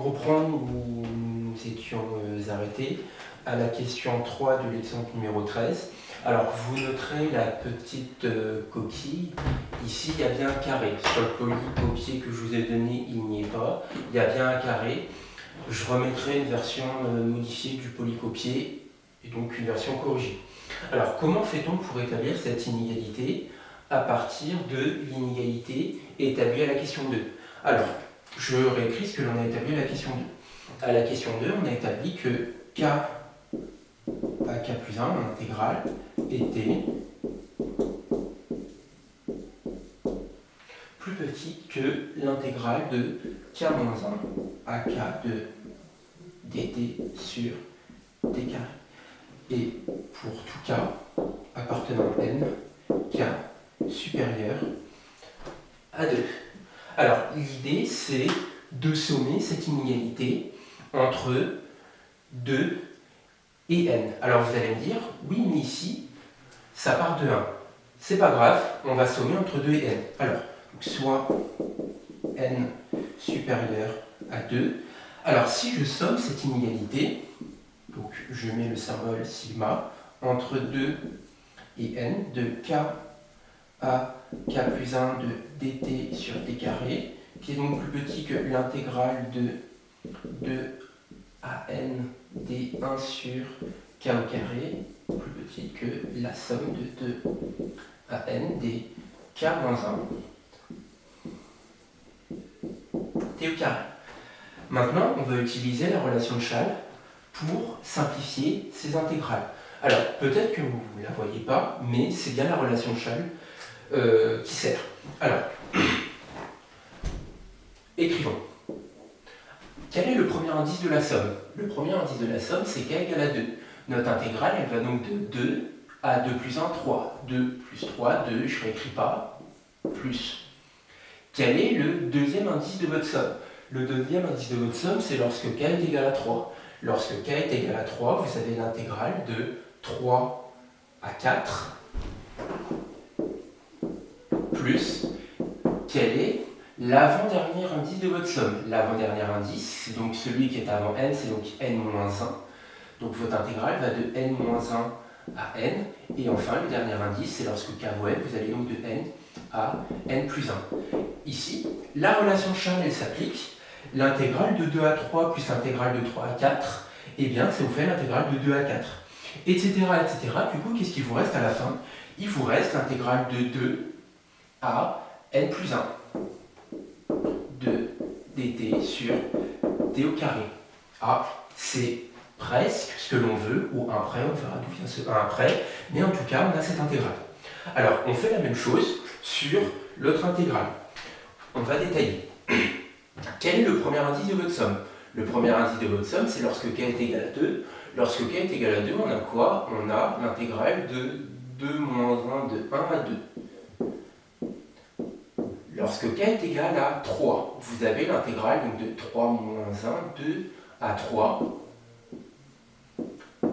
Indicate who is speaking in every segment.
Speaker 1: reprendre où nous étions arrêtés, à la question 3 de l'exemple numéro 13. Alors, vous noterez la petite coquille. Ici, il y a bien un carré. Sur le polycopier que je vous ai donné, il n'y est pas. Il y a bien un carré. Je remettrai une version modifiée du polycopier, et donc une version corrigée. Alors, comment fait-on pour établir cette inégalité à partir de l'inégalité établie à la question 2? Alors, je réécris ce que l'on a établi à la question 2. À la question 2, on a établi que k à k plus 1 en intégrale était plus petit que l'intégrale de k moins 1 à k de dt sur t carré. Et pour tout k appartenant à n, k supérieur à 2. Alors, l'idée, c'est de sommer cette inégalité entre 2 et n. Alors, vous allez me dire, oui, mais ici, ça part de 1. C'est pas grave, on va sommer entre 2 et n. Alors, soit n supérieur à 2. Alors, si je somme cette inégalité, donc je mets le symbole sigma, entre 2 et n, de k à k plus 1 de dt sur t carré, qui est donc plus petit que l'intégrale de 2 à n d1 sur k au carré, plus petit que la somme de 2 à n d k moins 1 t au carré. Maintenant, on va utiliser la relation de Chasles pour simplifier ces intégrales. Alors, peut-être que vous ne la voyez pas, mais c'est bien la relation de Chasles qui sert. Alors, écrivons. Quel est le premier indice de la somme? Le premier indice de la somme, c'est k égale à 2. Notre intégrale, elle va donc de 2 à 2 plus 1, 3. 2 plus 3, 2, je ne réécris pas, plus. Quel est le deuxième indice de votre somme? Le deuxième indice de votre somme, c'est lorsque k est égal à 3. Lorsque k est égal à 3, vous avez l'intégrale de 3 à 4 plus quel est l'avant-dernier indice de votre somme. L'avant-dernier indice, c'est donc celui qui est avant n, c'est donc n-1. Donc votre intégrale va de n-1 à n. Et enfin, le dernier indice, c'est lorsque k vaut n, vous allez donc de n à n plus 1. Ici, la relation de Chasles, elle s'applique. L'intégrale de 2 à 3 plus l'intégrale de 3 à 4, eh bien, ça vous fait l'intégrale de 2 à 4. Etc., etc. Du coup, qu'est-ce qu'il vous reste à la fin? Il vous reste l'intégrale de 2 à n plus 1 de dt sur t au carré. Ah, c'est presque ce que l'on veut, ou 1 près, on verra d'où vient ce 1 près, mais en tout cas, on a cette intégrale. Alors, on fait la même chose sur l'autre intégrale. On va détailler. Quel est le premier indice de votre somme? Le premier indice de votre somme, c'est lorsque k est égal à 2. Lorsque k est égal à 2, on a quoi? On a l'intégrale de 2 moins 1 de 1 à 2. Lorsque k est égal à 3, vous avez l'intégrale de 3 moins 1, 2 à 3,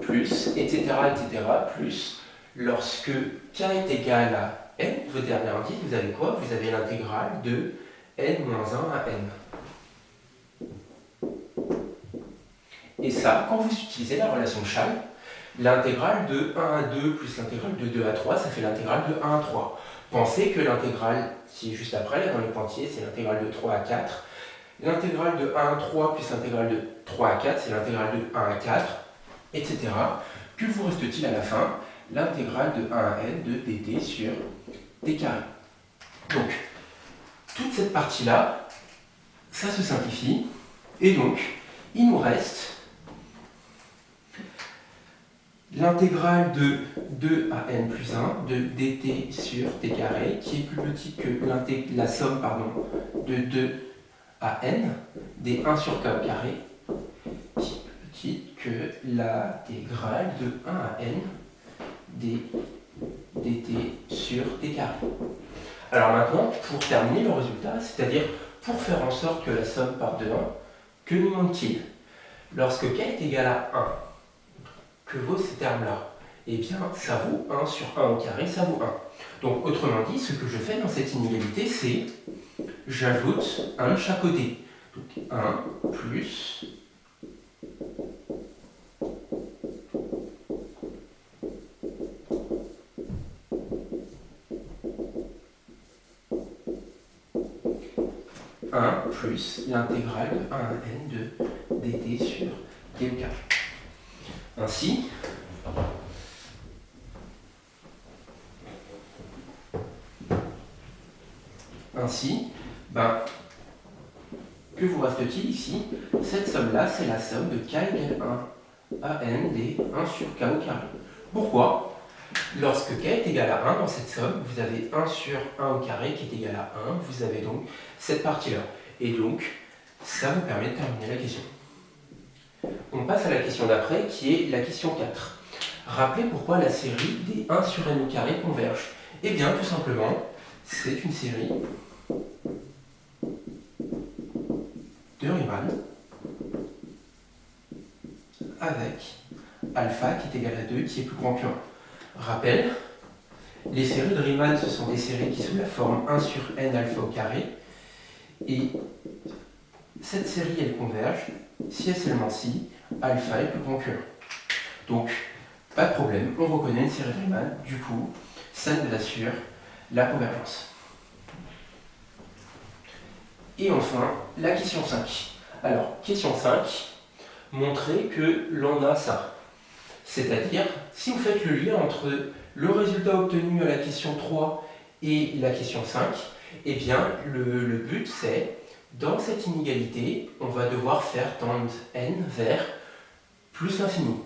Speaker 1: plus, etc., etc., plus, lorsque k est égal à n, votre dernier indice, vous avez quoi? Vous avez l'intégrale de n moins 1 à n. Et ça, quand vous utilisez la relation de Chasles, l'intégrale de 1 à 2 plus l'intégrale de 2 à 3, ça fait l'intégrale de 1 à 3. Pensez que l'intégrale, qui est juste après, là dans les pointillés, c'est l'intégrale de 3 à 4. L'intégrale de 1 à 3 plus l'intégrale de 3 à 4, c'est l'intégrale de 1 à 4, etc. Que vous reste-t-il à la fin? L'intégrale de 1 à n de dt sur t carré. Donc, toute cette partie-là, ça se simplifie. Et donc, il nous reste l'intégrale de 2 à n plus 1 de dt sur t carré, qui est plus petite que la somme de 2 à n des 1 sur k au carré, qui est plus petite que l'intégrale de 1 à n des dt sur t carré. Alors maintenant, pour terminer le résultat, c'est-à-dire pour faire en sorte que la somme parte de 1, que nous manque-t-il? Lorsque k est égal à 1, que vaut ces termes-là? Eh bien, ça vaut 1 sur 1 au carré, ça vaut 1. Donc, autrement dit, ce que je fais dans cette inégalité, c'est j'ajoute 1 de chaque côté. Donc 1 plus 1 plus l'intégrale de 1 à n de dt sur d au carré. Ainsi, que vous reste-t-il ici? Cette somme-là, c'est la somme de k égale 1 à n d 1 sur k au carré. Pourquoi? Lorsque k est égal à 1 dans cette somme, vous avez 1 sur 1 au carré qui est égal à 1, vous avez donc cette partie-là. Et donc, ça vous permet de terminer la question. On passe à la question d'après, qui est la question 4. Rappelez pourquoi la série des 1 sur n au carré converge. Eh bien, tout simplement, c'est une série de Riemann avec alpha qui est égal à 2, qui est plus grand que 1. Rappel, les séries de Riemann, ce sont des séries qui sont de la forme 1 sur n alpha au carré. Et cette série, elle converge si et seulement si alpha est plus grand que 1. Donc, pas de problème, on reconnaît une série de Riemann, du coup, ça nous assure la convergence. Et enfin, la question 5. Alors, question 5, montrer que l'on a ça. C'est-à-dire, si vous faites le lien entre le résultat obtenu à la question 3 et la question 5, eh bien, le but, c'est, dans cette inégalité, on va devoir faire tendre n vers plus l'infini.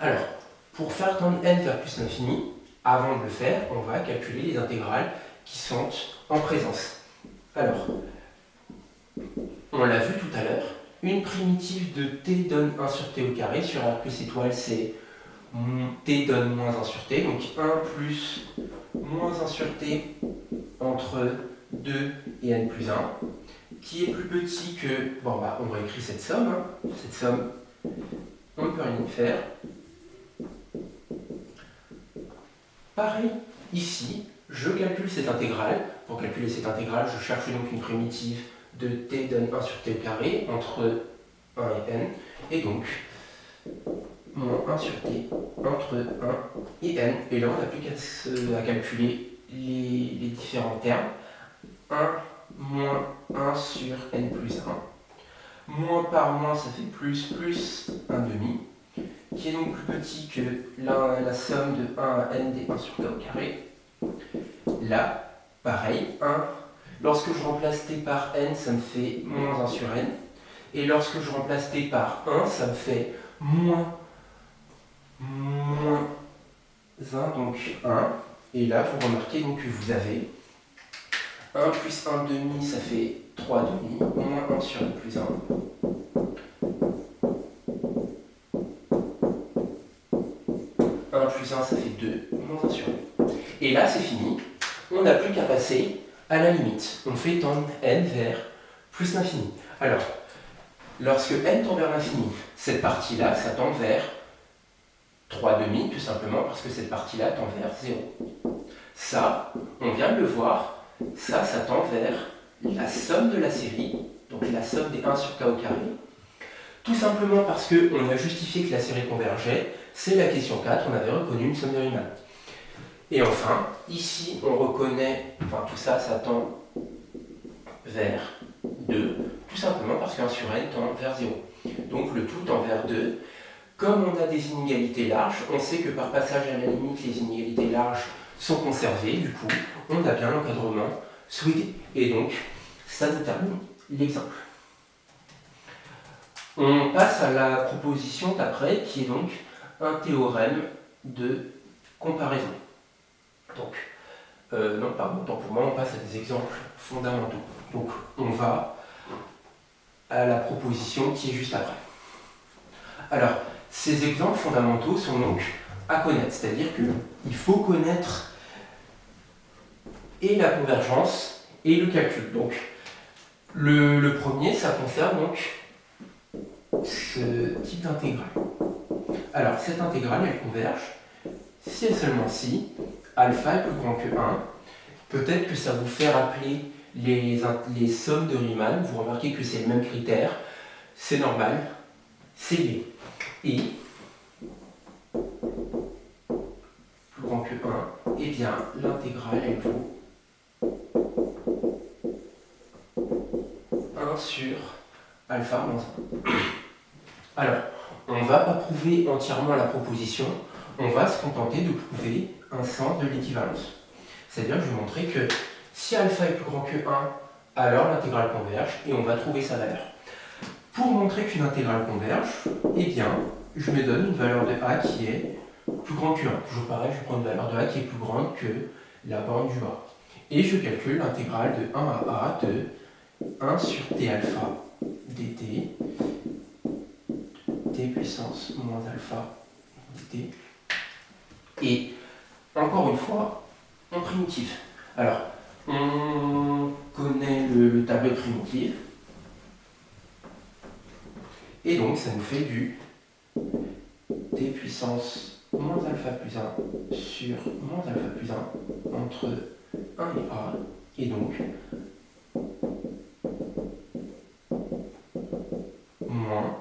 Speaker 1: Alors, pour faire tendre n vers plus l'infini, avant de le faire, on va calculer les intégrales qui sont en présence. Alors, on l'a vu tout à l'heure, une primitive de t donne 1 sur t au carré, sur R plus étoile, c'est t donne moins 1 sur t, donc 1 plus moins 1 sur t entre 2 et n plus 1, qui est plus petit que... Bon, on va écrire cette somme. Cette somme, on ne peut rien y faire. Pareil, ici, je calcule cette intégrale. Pour calculer cette intégrale, je cherche donc une primitive de t donne 1 sur t au carré entre 1 et n. Et donc, moins 1 sur t entre 1 et n. Et là, on n'a plus qu'à calculer les différents termes. 1 moins 1 sur n plus 1. Moins par moins, ça fait plus 1 demi, qui est donc plus petit que la somme de 1 à n des 1 sur k au carré. Là, pareil, 1. Lorsque je remplace t par n, ça me fait moins 1 sur n. Et lorsque je remplace t par 1, ça me fait moins 1, donc 1. Et là, vous remarquez donc que vous avez 1 plus 1 demi, ça fait 3 demi, moins 1 sur n plus 1. 1 plus 1, ça fait 2, moins 1 sur n. Et là, c'est fini. On n'a plus qu'à passer à la limite. On fait tendre n vers plus l'infini. Alors, lorsque n tend vers l'infini, cette partie-là, ça tend vers 3 demi, tout simplement parce que cette partie-là tend vers 0. Ça, on vient de le voir, ça tend vers la somme de la série, donc la somme des 1 sur k au carré, tout simplement parce qu'on a justifié que la série convergeait, c'est la question 4, on avait reconnu une somme de Riemann. Et enfin, ici, on reconnaît, enfin tout ça, ça tend vers 2, tout simplement parce qu'un sur n tend vers 0. Donc le tout tend vers 2. Comme on a des inégalités larges, on sait que par passage à la limite, les inégalités larges sont conservées, du coup, on a bien l'encadrement souhaité. Et donc, ça nous termine l'exemple. On passe à la proposition d'après, qui est donc un théorème de comparaison. Donc, non, pardon, autant pour moi, on passe à des exemples fondamentaux. Donc, on va à la proposition qui est juste après. Alors, ces exemples fondamentaux sont donc à connaître, c'est-à-dire qu'il faut connaître et la convergence et le calcul. Donc, le premier, ça concerne donc ce type d'intégrale. Alors, cette intégrale, elle converge si et seulement si alpha est plus grand que 1. Peut-être que ça vous fait rappeler les sommes de Riemann, vous remarquez que c'est le même critère, c'est normal, c'est lié. Et plus grand que 1, et bien l'intégrale elle vaut 1 sur alpha moins 1. Alors, on ne va pas prouver entièrement la proposition, on va se contenter de prouver un sens de l'équivalence. C'est-à-dire que je vais montrer que si alpha est plus grand que 1, alors l'intégrale converge et on va trouver sa valeur. Pour montrer qu'une intégrale converge, eh bien, je me donne une valeur de a qui est plus grande que 1. Toujours pareil, je prends une valeur de a qui est plus grande que la borne du bas. Et je calcule l'intégrale de 1 à a de 1 sur t alpha dt, t puissance moins alpha dt. Et encore une fois, en primitif. Alors, on connaît le tableau de primitif. Et donc, ça nous fait du t puissance moins alpha plus 1 sur moins alpha plus 1 entre 1 et a. Et donc, moins,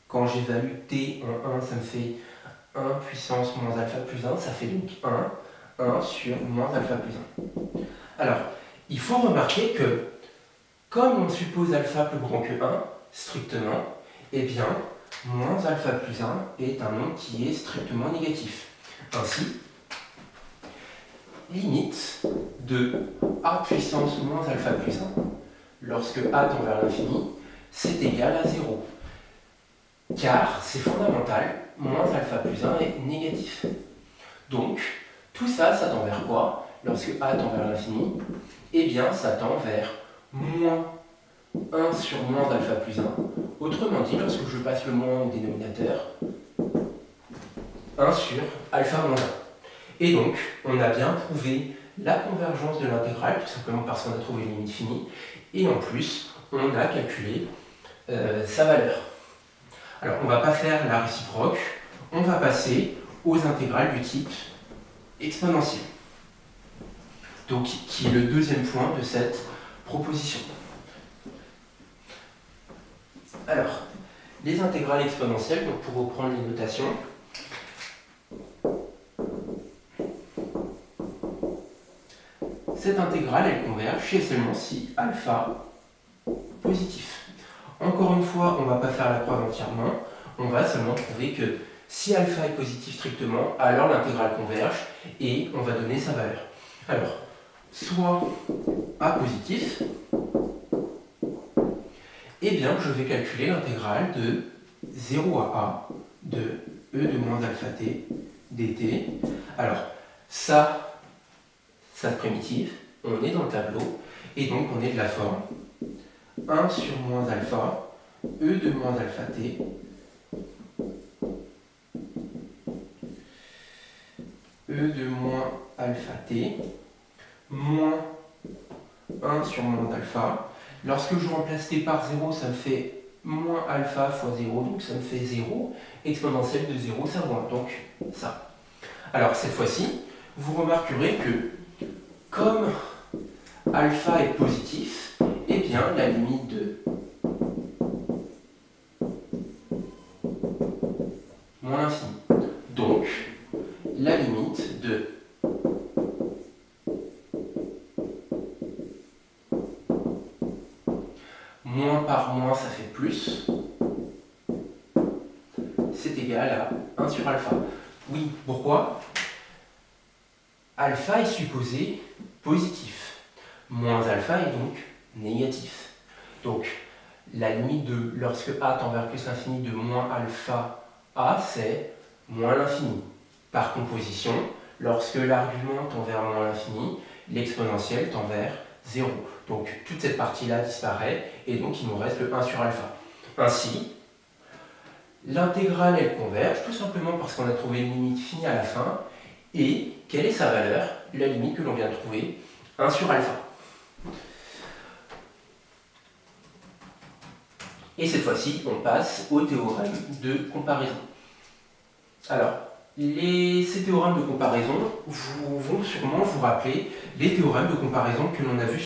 Speaker 1: quand j'évalue t en 1, ça me fait 1 puissance moins alpha plus 1, ça fait donc 1 sur moins alpha plus 1. Alors, il faut remarquer que, comme on suppose alpha plus grand que 1, strictement, eh bien, moins alpha plus 1 est un nombre qui est strictement négatif. Ainsi, limite de a puissance moins alpha plus 1, lorsque a tend vers l'infini, c'est égal à 0. Car c'est fondamental, moins alpha plus 1 est négatif. Donc, tout ça, ça tend vers quoi? Lorsque a tend vers l'infini, eh bien, ça tend vers moins 1 sur moins alpha plus 1. Autrement dit, lorsque je passe le moins au dénominateur, 1 sur alpha moins 1. Et donc, on a bien prouvé la convergence de l'intégrale, tout simplement parce qu'on a trouvé une limite finie, et en plus, on a calculé sa valeur. Alors, on ne va pas faire la réciproque, on va passer aux intégrales du type exponentielle. Donc, qui est le deuxième point de cette proposition. Alors, les intégrales exponentielles, donc pour reprendre les notations, cette intégrale, elle converge chez seulement si alpha positif. Encore une fois, on ne va pas faire la preuve entièrement, on va seulement prouver que si alpha est positif strictement, alors l'intégrale converge et on va donner sa valeur. Alors, soit a positif, eh bien je vais calculer l'intégrale de 0 à a de e de moins alpha t dt. Alors, ça primitive, on est dans le tableau, et donc on est de la forme 1 sur moins alpha, e de moins alpha t, e de moins alpha t, moins 1 sur moins alpha. Lorsque je remplace t par 0, ça me fait moins alpha fois 0, donc ça me fait 0. Exponentielle de 0, ça vaut 1, donc ça. Alors cette fois-ci, vous remarquerez que comme alpha est positif, eh bien la limite de moins l'infini. Donc la limite de moins par moins, ça fait plus, c'est égal à 1 sur alpha. Oui, pourquoi? Alpha est supposé positif. Moins alpha est donc négatif. Donc, la limite de lorsque a tend vers plus l'infini de moins alpha a, c'est moins l'infini. Par composition, lorsque l'argument tend vers moins l'infini, l'exponentielle tend vers 0. Donc, toute cette partie-là disparaît, et donc il nous reste le 1 sur alpha. Ainsi, l'intégrale, elle converge, tout simplement parce qu'on a trouvé une limite finie à la fin, et quelle est sa valeur? La limite que l'on vient de trouver, 1 sur alpha. Et cette fois-ci, on passe au théorème de comparaison. Alors, ces théorèmes de comparaison vont sûrement vous rappeler les théorèmes de comparaison que l'on a vus